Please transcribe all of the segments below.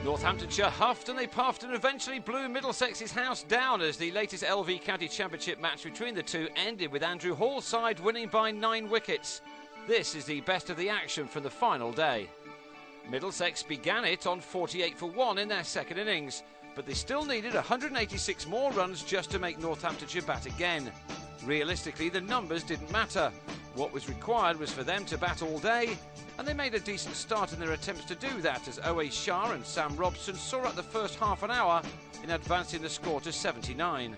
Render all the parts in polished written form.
Northamptonshire huffed and they puffed and eventually blew Middlesex's house down as the latest LV County Championship match between the two ended with Andrew Hall's side winning by 9 wickets. This is the best of the action from the final day. Middlesex began it on 48 for 1 in their second innings, but they still needed 186 more runs just to make Northamptonshire bat again. Realistically, the numbers didn't matter. What was required was for them to bat all day, and they made a decent start in their attempts to do that as Owais Shah and Sam Robson saw out the first half an hour in advancing the score to 79.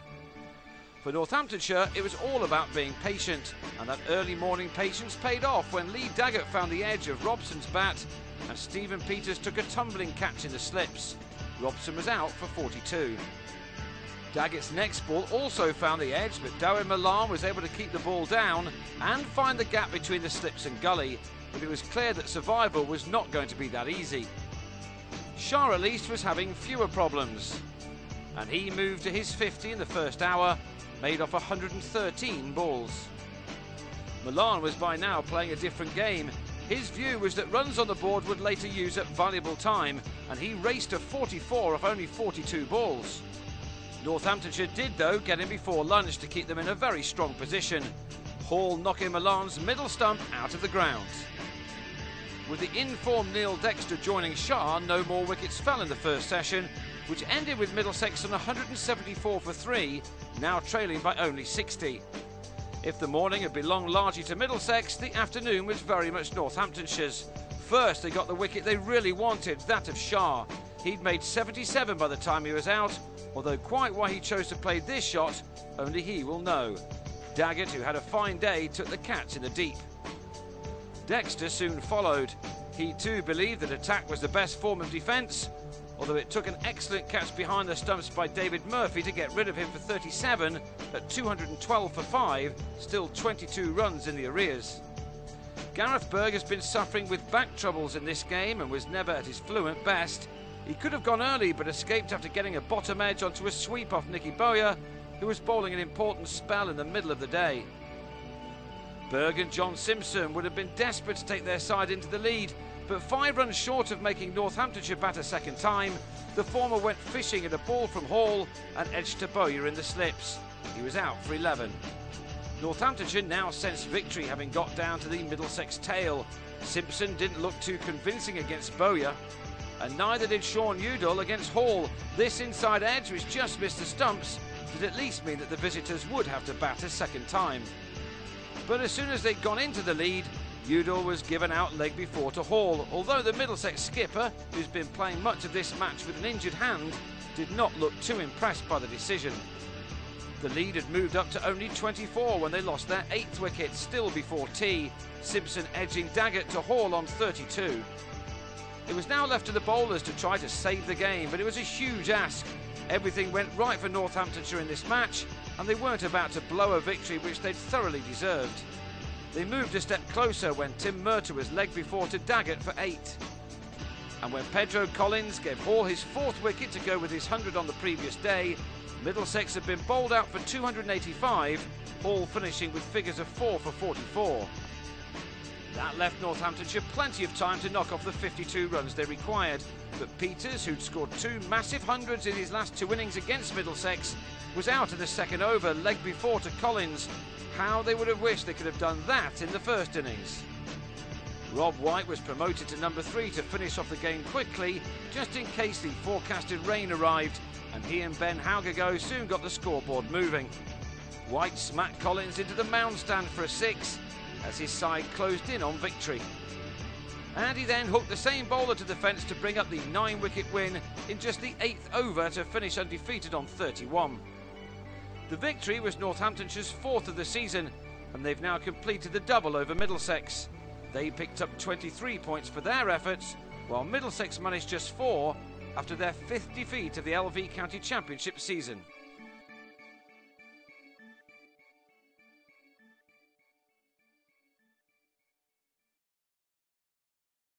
For Northamptonshire, it was all about being patient, and that early morning patience paid off when Lee Daggett found the edge of Robson's bat and Stephen Peters took a tumbling catch in the slips. Robson was out for 42. Daggett's next ball also found the edge, but Dawid Malan was able to keep the ball down and find the gap between the slips and gully, but it was clear that survival was not going to be that easy. Shah at least was having fewer problems, and he moved to his 50 in the first hour, made off 113 balls. Malan was by now playing a different game. His view was that runs on the board would later use up valuable time, and he raced to 44 off only 42 balls. Northamptonshire did though get him before lunch to keep them in a very strong position, Hall knocking Malan's middle stump out of the ground. With the in-form Neil Dexter joining Shah, no more wickets fell in the first session, which ended with Middlesex on 174 for 3, now trailing by only 60. If the morning had belonged largely to Middlesex, the afternoon was very much Northamptonshire's. First, they got the wicket they really wanted, that of Shah. He'd made 77 by the time he was out, although quite why he chose to play this shot, only he will know. Daggett, who had a fine day, took the catch in the deep. Dexter soon followed. He too believed that attack was the best form of defence, although it took an excellent catch behind the stumps by David Murphy to get rid of him for 37 at 212 for 5, still 22 runs in the arrears. Gareth Berg has been suffering with back troubles in this game and was never at his fluent best. He could have gone early but escaped after getting a bottom edge onto a sweep off Nicky Bowyer, who was bowling an important spell in the middle of the day. Berg and John Simpson would have been desperate to take their side into the lead, but 5 runs short of making Northamptonshire bat a second time, the former went fishing at a ball from Hall and edged to Bowyer in the slips. He was out for 11. Northamptonshire now sensed victory, having got down to the Middlesex tail. Simpson didn't look too convincing against Bowyer, and neither did Sean Udall against Hall. This inside edge, which just missed the stumps, did at least mean that the visitors would have to bat a second time. But as soon as they'd gone into the lead, Udall was given out leg before to Hall, although the Middlesex skipper, who's been playing much of this match with an injured hand, did not look too impressed by the decision. The lead had moved up to only 24 when they lost their 8th wicket, still before tea, Simpson edging Daggett to Hall on 32. It was now left to the bowlers to try to save the game, but it was a huge ask. Everything went right for Northamptonshire in this match, and they weren't about to blow a victory which they'd thoroughly deserved. They moved a step closer when Tim Murtagh was leg before to Daggett for 8. And when Pedro Collins gave Hall his 4th wicket to go with his 100 on the previous day, Middlesex had been bowled out for 285, Hall finishing with figures of 4 for 44. That left Northamptonshire plenty of time to knock off the 52 runs they required, but Peters, who'd scored 2 massive hundreds in his last 2 innings against Middlesex, was out in the second over, leg before to Collins. How they would have wished they could have done that in the first innings. Rob White was promoted to number 3 to finish off the game quickly, just in case the forecasted rain arrived, and he and Ben Haugago soon got the scoreboard moving. White smacked Collins into the mound stand for a 6, as his side closed in on victory. And he then hooked the same bowler to the fence to bring up the 9-wicket win in just the 8th over to finish undefeated on 31. The victory was Northamptonshire's 4th of the season, and they've now completed the double over Middlesex. They picked up 23 points for their efforts, while Middlesex managed just 4 after their 5th defeat of the LV County Championship season.